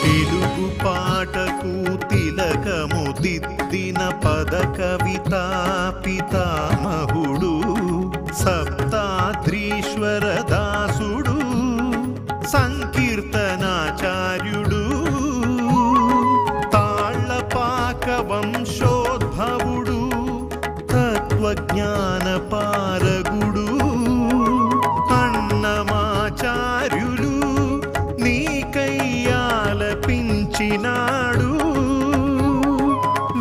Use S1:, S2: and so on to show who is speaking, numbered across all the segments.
S1: తెలుగు పాటకు తిలకము దిద్దిన పద కవితా పితామహుడు సప్తాద్రీశ్వర దాసుడు సంకీర్తనాచార్యుడు తాళ్లపాక వంశోద్భవుడు తత్వజ్ఞాన పారగుడు అన్నమాచార్యులు నీకయ్యాలపించినాడు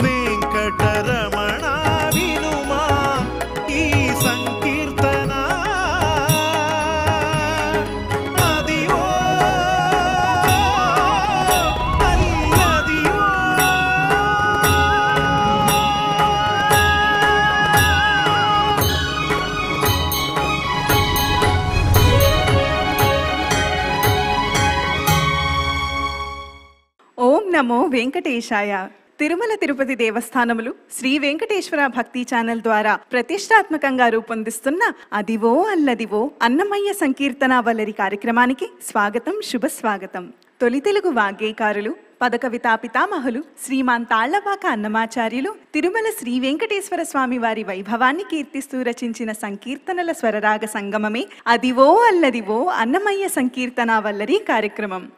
S1: వెంకటరమణ వినుమా ఈ సంకీర్తన అదివో అల్లదివో.
S2: ఓం నమో వెంకటేశాయ. తిరుమల తిరుపతి దేవస్థానములు శ్రీ వెంకటేశ్వర భక్తి ఛానల్ ద్వారా ప్రతిష్టాత్మకంగా రూపొందిస్తున్న అదివో అల్లదివో అన్నమయ్య సంకీర్తనావల్లరి కార్యక్రమానికి స్వాగతం, శుభస్వాగతం. తొలి తెలుగు వాగ్గేయకారులు పదకవితా పితామహులు శ్రీమాన్ తాళ్లపాక అన్నమాచార్యులు తిరుమల శ్రీ వెంకటేశ్వర స్వామి వారి వైభవాన్ని కీర్తిస్తూ రచించిన సంకీర్తనల స్వరరాగ సంగమమే అదివో అల్లదివో అన్నమయ్య సంకీర్తనావల్లరి కార్యక్రమం.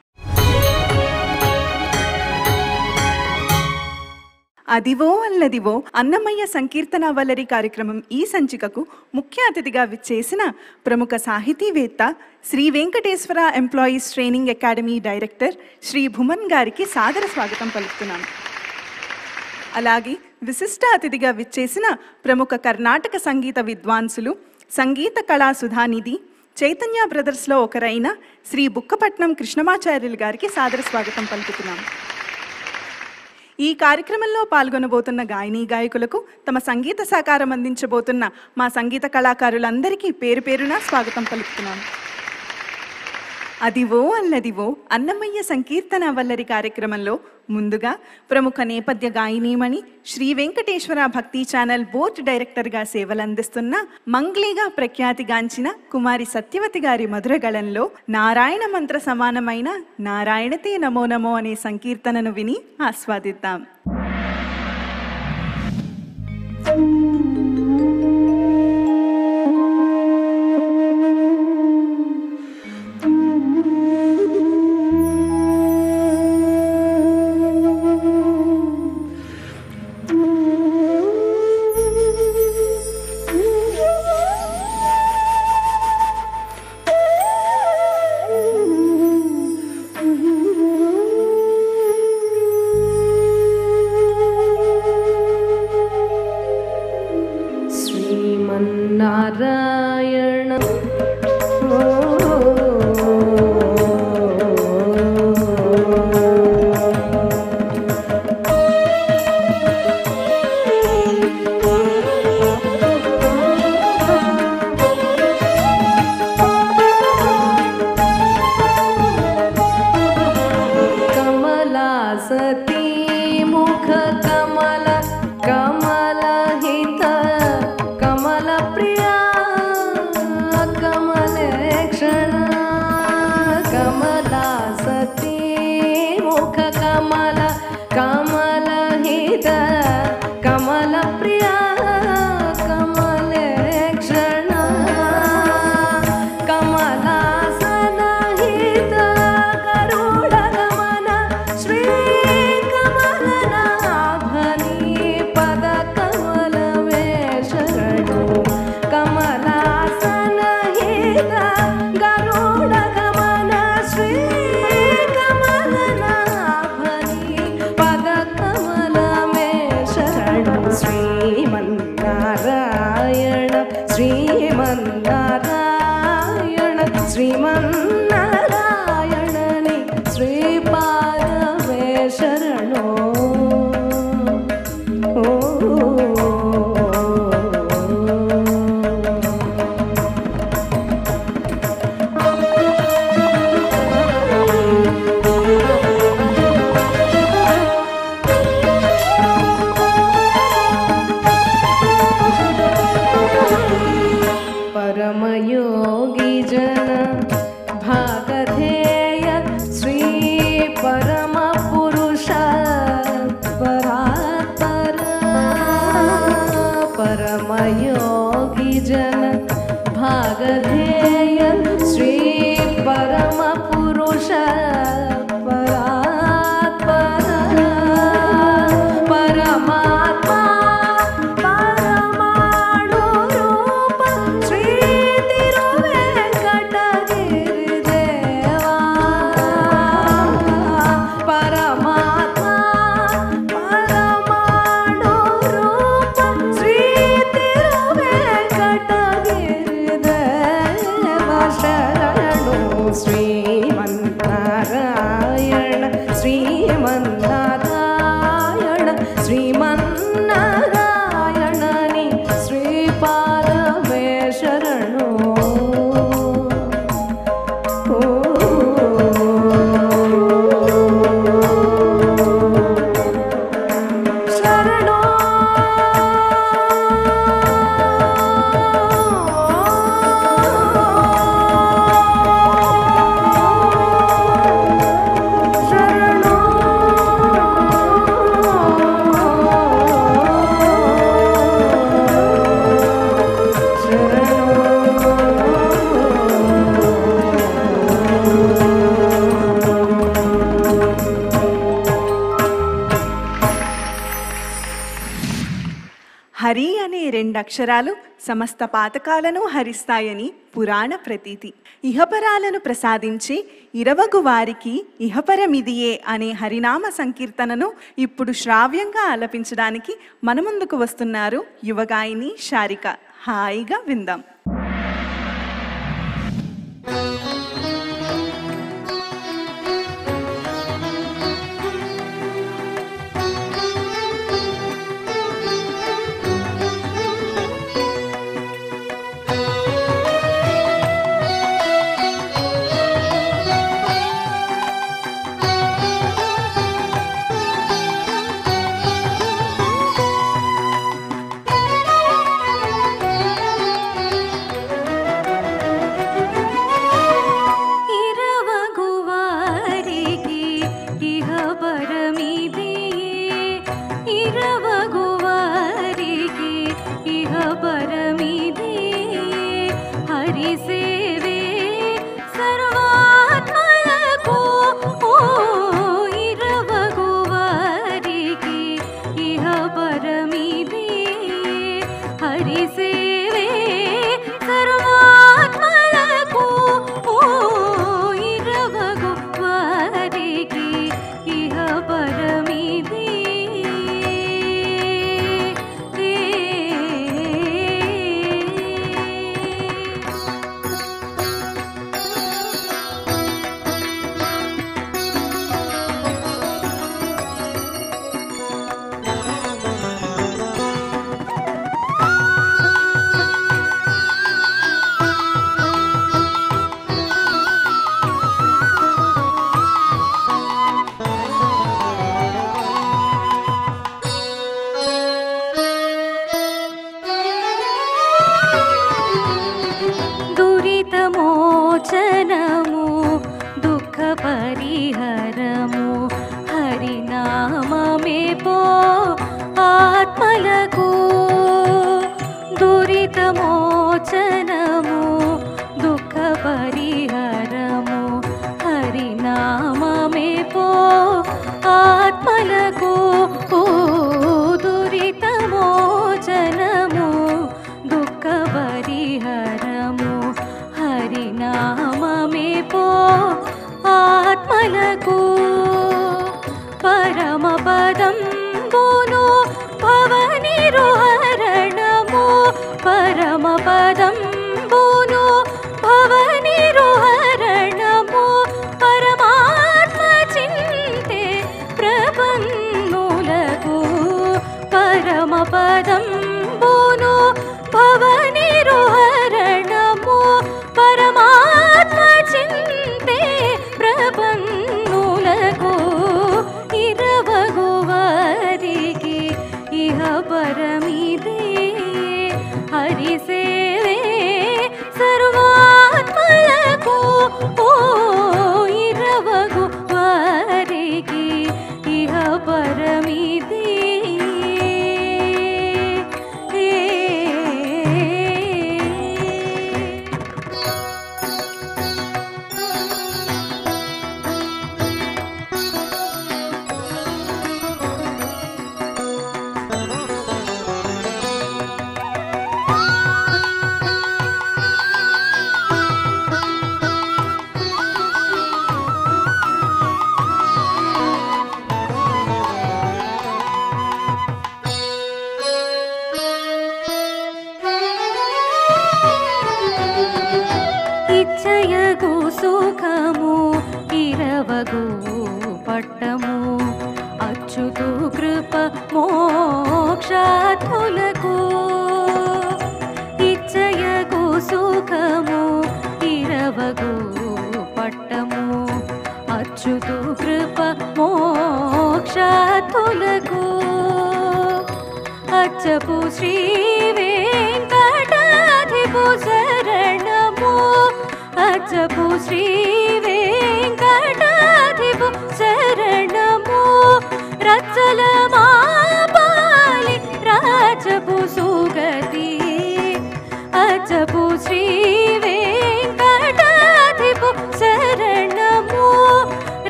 S2: అదివో అల్లదివో అన్నమయ్య సంకీర్తనావల్లరి కార్యక్రమం ఈ సంచికకు ముఖ్య అతిథిగా విచ్చేసిన ప్రముఖ సాహితీవేత్త Shri Venkateswara employees training academy director Shri Bhuman గారికి సాదర స్వాగతం పలుకుతున్నాను. అలాగే విశిష్ట అతిథిగా విచ్చేసిన ప్రముఖ కర్ణాటక సంగీత విద్వాంసులు సంగీత కళా సుధానిధి చైతన్య బ్రదర్స్లో ఒకరైన శ్రీ బుక్కపట్నం కృష్ణమాచార్యులు గారికి సాదర స్వాగతం పలుకుతున్నాను. ఈ కార్యక్రమంలో పాల్గొనబోతున్న గాయనీ గాయకులకు తమ సంగీత సహకారం అందించబోతున్న మా సంగీత కళాకారులందరికీ పేరు పేరున స్వాగతం పలుకుతున్నాను. అదివో అల్లదివో అన్నమయ్య సంకీర్తనావల్లరి కార్యక్రమంలో ముందుగా ప్రముఖ నేపథ్య గాయనీమణి శ్రీ వెంకటేశ్వర భక్తి ఛానల్ బోర్డు డైరెక్టర్గా సేవలందిస్తున్న మంగ్లీగా ప్రఖ్యాతిగాంచిన కుమారి సత్యవతి గారి మధురగళంలో నారాయణ మంత్ర సమానమైన నారాయణతే నమో నమో అనే సంకీర్తనను విని ఆస్వాదిద్దాం. శ్రీమన్నారాయణని శ్రీపాదమే శరణో. परमयोगी जन भाग 2 సమస్త పాతకాలను హరిస్తాయని పురాణ ప్రతీతి. ఇహపరాలను ప్రసాదించి ఇరవగు వారికి ఇహపరమిదియే అనే హరినామ సంకీర్తనను ఇప్పుడు శ్రావ్యంగా ఆలపించడానికి మన ముందుకు వస్తున్నారు యువగాయిని శారిక. హాయిగా విందాం.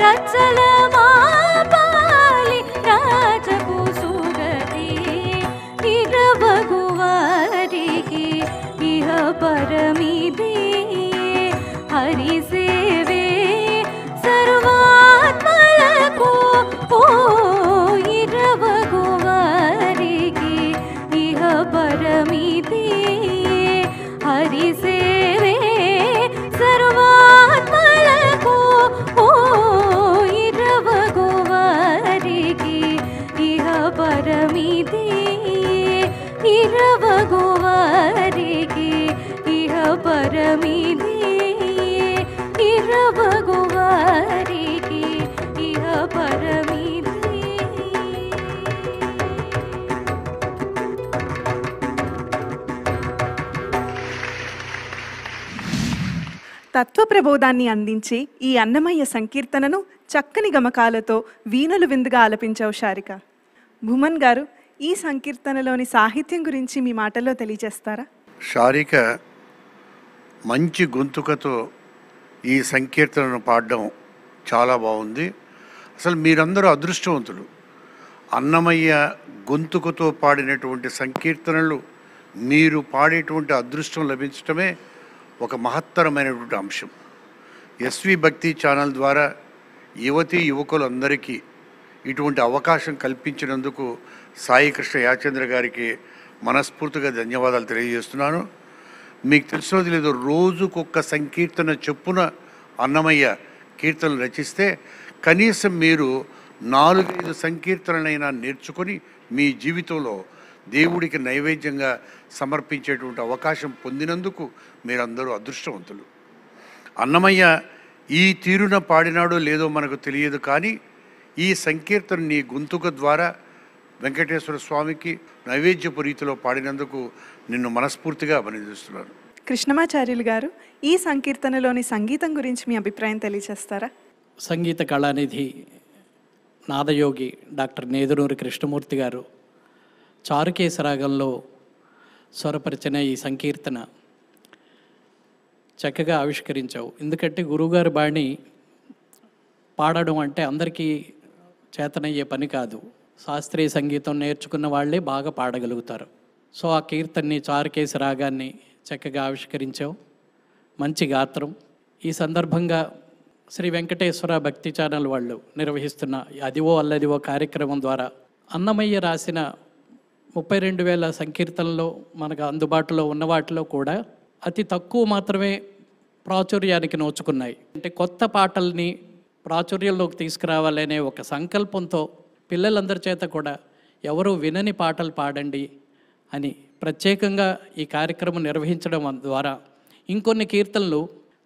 S3: రచ్చల హరిసేవే సర్వాత్మలకు ఇరవగువారికి ఇహ పరమితి హరిసేవే సర్వాత్మలకు ఇరవగువారికి ఇహ పరమితి ఇరవగువారికి ఇహ పరమితి ఇరవగువారికి ఇహ పరమితి.
S2: తత్వ ప్రబోధాన్ని అందించే ఈ అన్నమయ్య సంకీర్తనను చక్కని గమకాలతో వీణులు విందుగా ఆలపించావు శారిక. భూమన్ గారు, ఈ సంకీర్తనలోని సాహిత్యం గురించి మీ మాటల్లో తెలియజేస్తారా?
S4: శారిక మంచి గొంతుకతో ఈ సంకీర్తనను పాడడం చాలా బాగుంది. అసలు మీరందరూ అదృష్టవంతులు. అన్నమయ్య గొంతుకతో పాడినటువంటి సంకీర్తనలు మీరు పాడేటువంటి అదృష్టం లభించడమే ఒక మహత్తరమైనటువంటి అంశం. ఎస్వి భక్తి ఛానల్ ద్వారా యువతీ యువకులందరికీ ఇటువంటి అవకాశం కల్పించినందుకు సాయి కృష్ణ యాచంద్ర గారికి మనస్ఫూర్తిగా ధన్యవాదాలు తెలియజేస్తున్నాను. మీకు తెలిసినది లేదో, రోజుకొక సంకీర్తన చొప్పున అన్నమయ్య కీర్తనలు రచిస్తే కనీసం మీరు 4-5 సంకీర్తనలైనా నేర్చుకొని మీ జీవితంలో దేవుడికి నైవేద్యంగా సమర్పించేటువంటి అవకాశం పొందినందుకు మీరందరూ అదృష్టవంతులు. అన్నమయ్య ఈ తీరున పాడినాడో లేదో మనకు తెలియదు, కానీ ఈ సంకీర్తన నీ గొంతుక ద్వారా వెంకటేశ్వర స్వామికి నైవేద్యపు రీతిలో పాడినందుకు నిన్ను మనస్ఫూర్తిగా అభినందిస్తున్నాను.
S2: కృష్ణమాచార్యులు గారు, ఈ సంకీర్తనలోని సంగీతం గురించి మీ అభిప్రాయం తెలియజేస్తారా?
S5: సంగీత కళానిధి నాదయోగి డాక్టర్ నేదునూరి కృష్ణమూర్తి గారు చారుకేశరాగంలో స్వరపరిచిన ఈ సంకీర్తన చక్కగా ఆవిష్కరించావు. ఎందుకంటే గురువుగారి బాణి పాడడం అంటే అందరికీ చేతనయ్యే పని కాదు. శాస్త్రీయ సంగీతం నేర్చుకున్న వాళ్ళే బాగా పాడగలుగుతారు. సో ఆ కీర్తనని, చారుకేశ రాగాన్ని చక్కగా ఆవిష్కరించావు. మంచి గాత్రం. ఈ సందర్భంగా శ్రీ వెంకటేశ్వర భక్తి ఛానల్ వాళ్ళు నిర్వహిస్తున్న అదివో అల్లదివో కార్యక్రమం ద్వారా అన్నమయ్య రాసిన 32,000 సంకీర్తనలో మనకు అందుబాటులో ఉన్న వాటిలో కూడా అతి తక్కువ మాత్రమే ప్రాచుర్యానికి నోచుకున్నాయి. అంటే కొత్త పాటల్ని ప్రాచుర్యంలోకి తీసుకురావాలనే ఒక సంకల్పంతో పిల్లలందరి చేత కూడా ఎవరు వినని పాటలు పాడండి అని ప్రత్యేకంగా ఈ కార్యక్రమం నిర్వహించడం ద్వారా ఇంకొన్ని కీర్తనలు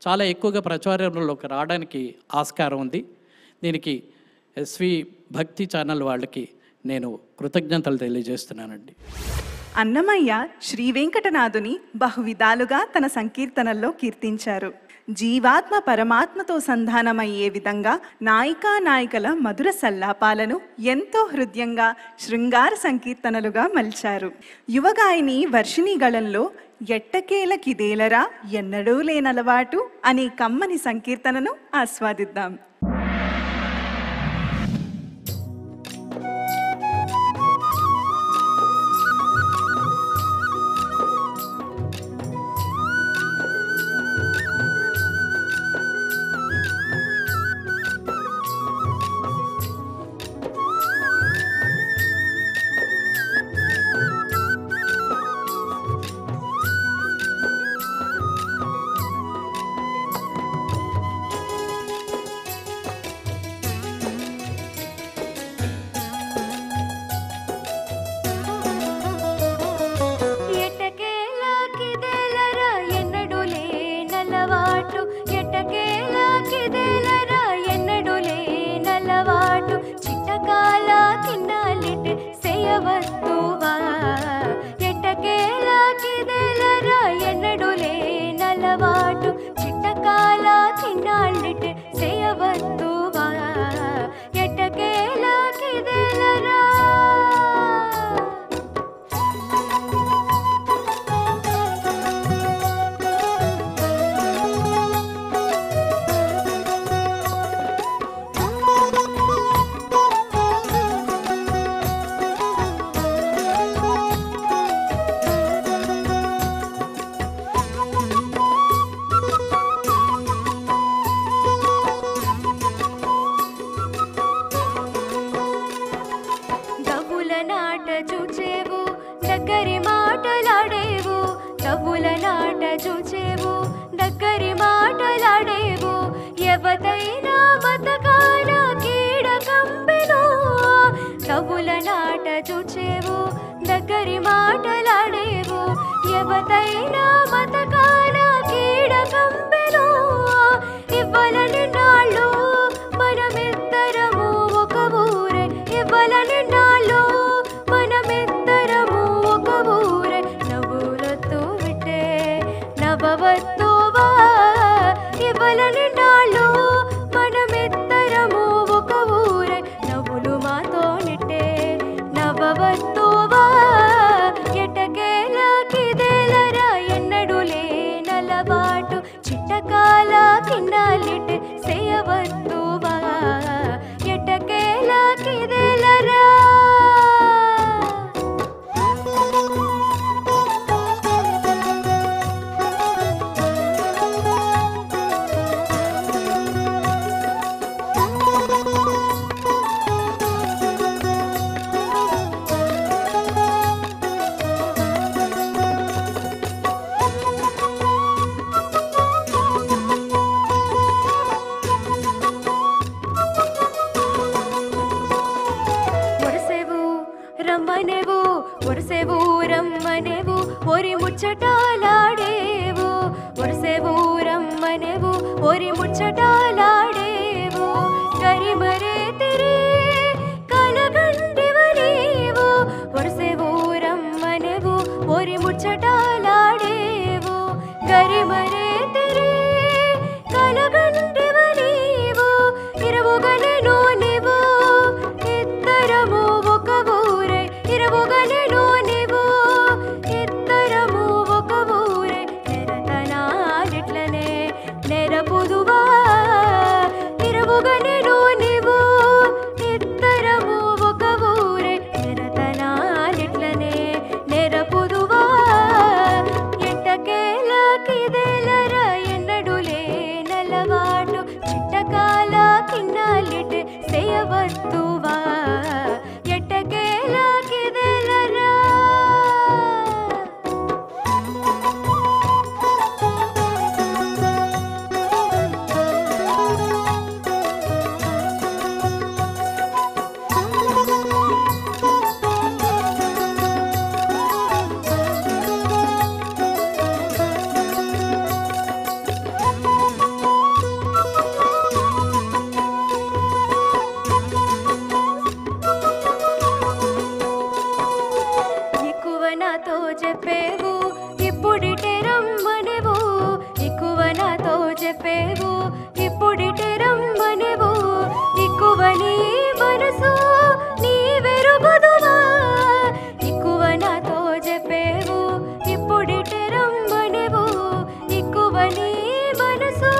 S5: చాలా ఎక్కువగా ప్రచారంలోకి రావడానికి ఆస్కారం ఉంది. దీనికి ఎస్వి భక్తి ఛానల్ వాళ్ళకి నేను కృతజ్ఞతలు తెలియజేస్తున్నానండి.
S2: అన్నమయ్య శ్రీ వెంకటనాథుని బహువిధాలుగా తన సంకీర్తనల్లో కీర్తించారు. జీవాత్మ పరమాత్మతో సంధానమయ్యే విధంగా నాయికా నాయకుల మధుర సల్లాపాలను ఎంతో హృదయంగా శృంగార సంకీర్తనలుగా మలిచారు. యువగాయని వర్షిణి గళంలో ఎట్టకేలకిదేలరా ఎన్నడూ లేనలవాటు అనే కమ్మని సంకీర్తనను ఆస్వాదిద్దాం.
S3: మగతైన మతకాల కీడకంబెను ఇవ్వలని నాళ్ళు మనమిద్దరము ఒక ఊరే ఇవ్వలని నాళ్ళు మనమిద్దరము ఒక ఊరే నవ్వులతో విట్టే నవ్వవద్దువా ఇవ్వలని నాళ్ళు మనమిద్దరము ఒక ఊరే నవ్వులు మాతో నిట్టే నవ్వవద్దువా ఎటకేలకిదేలరా ఎన్నడు లేనలవాటు చిట్టకాల కిన్నాలిటే చేయవద్దువా ఎటకేలకిదేలరా రమ్మనేవు ఒరసేవు రమ్మనేవు ఒరి ముచ్చటాలాడేవు ఒరసేవు రమ్మనేవు ఒరి ముచ్చటాలాడేవు గరిమరే తిరి కలగండివనేవు ఒరసేవు రమ్మనేవు ఒరి ముచ్చటాలాడేవు గరిమరే తిరి కలగండివనేవు ఇరవుగనేను నీవు ఇద్దరము ఒక ఊరే ఇరవుగనేను నీవు ఇద్దరము ఒక ఊరే నెరతనాలిట్లనే నెరపుదువా ఇరవుగనేను నీవు ఇద్దరము ఒక ఊరే నెరతనాలిట్లనే నెరపుదువా ఎట్టకేలకిదేలరా ఎన్నడు లేనలవాటు చిట్టకాల కిన్నాలిటే చేయవద్దువా ఎట్టకేలకిదేలరా ఎక్కువ నాతో చెప్పేవు ఇప్పుడిటే రమ్మనేవు ఎక్కువ నాతో చెప్పేవు ఇప్పుడిటే రమ్మనేవు ఎక్కువ నీ మనసు నీ వెరుగుదువా ఎక్కువ నాతో చెప్పేవు ఇప్పుడిటే రమ్మనేవు ఎక్కువ నీ మనసు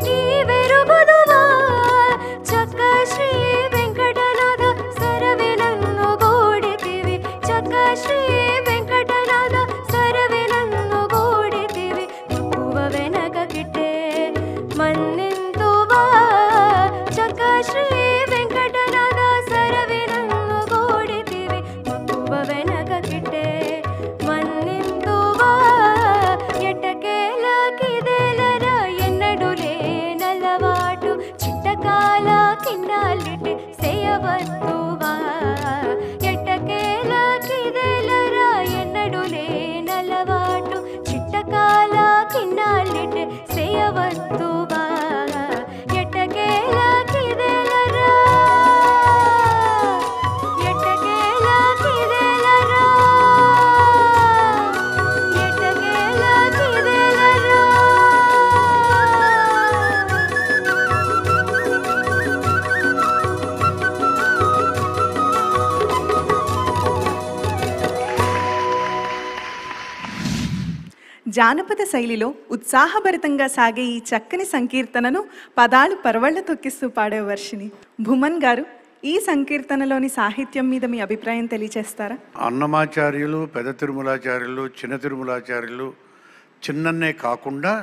S3: నీ వెరుగుదువా చక్క శ్రీ వెంకటనాథ సరవే నన్ను గోడితివి చక్క శ్రీ వెంకటనాథ సరవే నన్ను గోడితివి మక్కువ వెనక కిట్టే మన్నింతువా చక్క శ్రీ వెంకటనాథ సరవే నన్ను గోడితివి మక్కువ వెనక కిట్టే మన్నింతువా ఎట్టకేలకిదేలరా ఎన్నడు లేనలవాటు చిట్టకాల కిన్నాలిటే చేయవద్దువా ఎట్టకేలకిదేలరా ఎన్నడు లేనలవాటు చిట్టకాల కిన్నాలిటే చేయవద్దువా ఎట్టకేలకిదేలరా ఎట్టకేలకిదేలరా
S2: జానపద శైలిలో ఉత్సాహభరితంగా సాగే ఈ చక్కని సంకీర్తనను పదాలు పరవళ్ల తొక్కిస్తూ పాడే వర్షిని భూమన్ గారు ఈ సంకీర్తనలోని సాహిత్యం మీద మీ అభిప్రాయం తెలియచేస్తారా?
S4: అన్నమాచార్యులు, పెద్ద తిరుమలాచార్యులు, చిన్న తిరుమలాచార్యులు చిన్నన్నే కాకుండా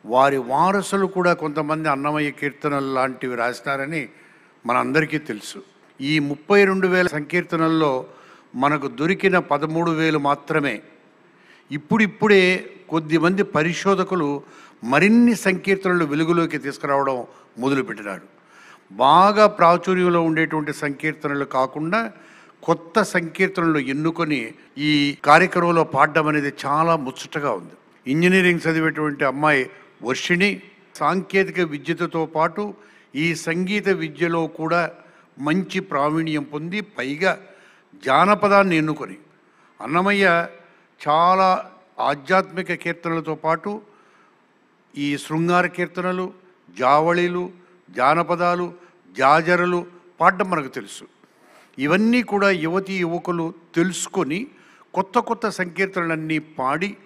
S4: వారి వారసులు కూడా కొంతమంది అన్నమయ్య కీర్తనలు లాంటివి రాసినారని మనందరికీ తెలుసు. ఈ 32,000 సంకీర్తనల్లో మనకు దొరికిన 13,000 మాత్రమే. ఇప్పుడిప్పుడే కొద్దిమంది పరిశోధకులు మరిన్ని సంకీర్తనలు వెలుగులోకి తీసుకురావడం మొదలుపెట్టినారు. బాగా ప్రాచుర్యంలో ఉండేటువంటి సంకీర్తనలు కాకుండా కొత్త సంకీర్తనలు ఎన్నుకొని ఈ కార్యక్రమంలో పాడడం అనేది చాలా ముచ్చటగా ఉంది. ఇంజనీరింగ్ చదివేటువంటి అమ్మాయి వర్షిణి సాంకేతిక విద్యతో పాటు ఈ సంగీత విద్యలో కూడా మంచి ప్రావీణ్యం పొంది పైగా జానపదాన్ని ఎన్నుకొని అన్నమయ్య చాలా ఆధ్యాత్మిక కీర్తనలతో పాటు ఈ శృంగార కీర్తనలు, జావళీలు, జానపదాలు, జాజరలు పాడడం మనకు తెలుసు. ఇవన్నీ కూడా యువతీ యువకులు తెలుసుకొని కొత్త కొత్త సంకీర్తనలన్నీ పాడి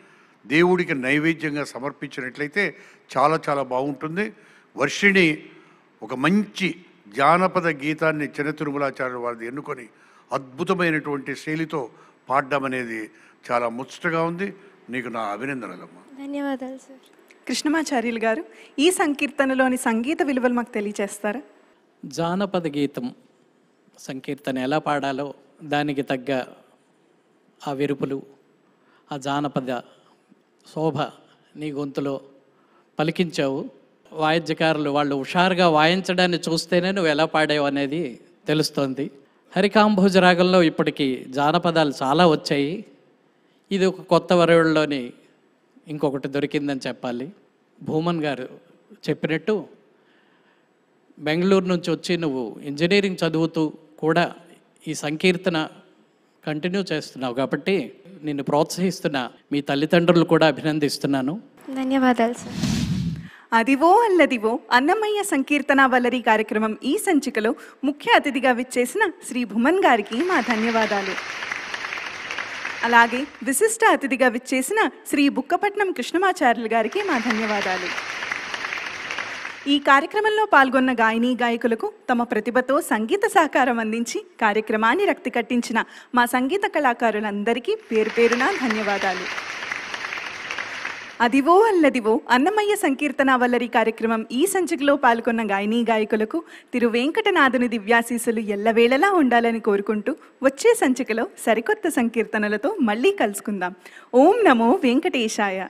S4: దేవుడికి నైవేద్యంగా సమర్పించినట్లయితే చాలా చాలా బాగుంటుంది. వర్షిణి ఒక మంచి జానపద గీతాన్ని చిన్న తిరుమలాచార్యుల వారిది ఎన్నుకొని అద్భుతమైనటువంటి శైలితో పాడడం అనేది చాలా ముచ్చటగా ఉంది. నీకు నా అభినందనలమ్మా.
S3: ధన్యవాదాలు సార్.
S2: కృష్ణమాచార్యులు గారు, ఈ సంకీర్తనలోని సంగీత విలువలు మాకు తెలియజేస్తారా?
S5: జానపద గీతం సంకీర్తన ఎలా పాడాలో దానికి తగ్గ ఆ విరుపులు, ఆ జానపద శోభ నీ గొంతులో పలికించావు. వాయిద్యకారులు వాళ్ళు హుషారుగా వాయించడాన్ని చూస్తేనే నువ్వు ఎలా పాడావు అనేది తెలుస్తోంది. హరికాంభోజ రాగంలో ఇప్పటికీ జానపదాలు చాలా వచ్చాయి. ఇది ఒక కొత్త వరవడిలోని ఇంకొకటి దొరికిందని చెప్పాలి. భూమన్ గారు చెప్పినట్టు బెంగళూరు నుంచి వచ్చి నువ్వు ఇంజనీరింగ్ చదువుతూ కూడా ఈ సంకీర్తన కంటిన్యూ చేస్తున్నావు కాబట్టి నిన్ను ప్రోత్సహిస్తున్న మీ తల్లిదండ్రులు కూడా అభినందిస్తున్నాను.
S3: ధన్యవాదాలు సార్.
S2: అదివో అల్లదివో అన్నమయ్య సంకీర్తన వల్లరి కార్యక్రమం ఈ సంచికలో ముఖ్య అతిథిగా విచ్చేసిన శ్రీ భుమన్ గారికి మా ధన్యవాదాలు. అలాగే విశిష్ట అతిథిగా విచ్చేసిన శ్రీ బుక్కపట్నం కృష్ణమాచార్యులు గారికి మా ధన్యవాదాలు. ఈ కార్యక్రమంలో పాల్గొన్న గాయని గాయకులకు తమ ప్రతిభతో సంగీత సహకారం అందించి కార్యక్రమాన్ని రక్తి కట్టించిన మా సంగీత కళాకారులందరికీ పేరు పేరున ధన్యవాదాలు. అదివో అల్లదివో అన్నమయ్య సంకీర్తన వల్లరి కార్యక్రమం ఈ సంచికలో పాల్గొన్న గాయని గాయకులకు తిరు వెంకటనాథుని దివ్యాశీస్సులు ఎల్లవేళలా ఉండాలని కోరుకుంటూ వచ్చే సంచికలో సరికొత్త సంకీర్తనలతో మళ్ళీ కలుసుకుందాం. ఓం నమో వెంకటేశాయ.